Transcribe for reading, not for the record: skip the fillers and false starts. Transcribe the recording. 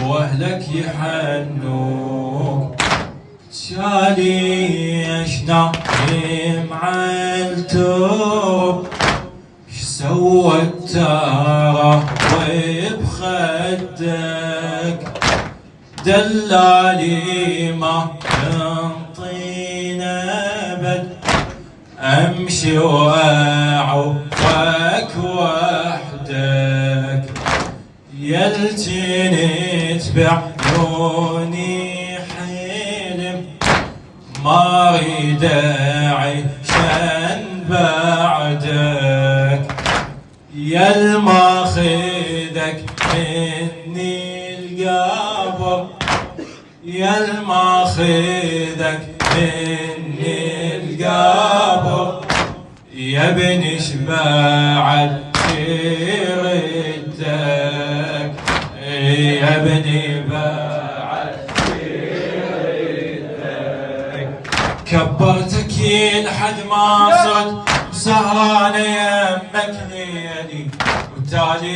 واهلك يحنوك شاليش نايم عالتوب اش سوت ترى وبخدك دلالي ما ينطينا بد امشي واعوقك وحدك يلتني بعيوني حلم ما اريد اعيشن بعدك يل ماخذك مني القبر يل ماخذك مني القبر يا ابني شبعت سيرتك يا ابني بعد سيرتك كبرتك لحد ما صرت سهرانة يمك ليلي وتالي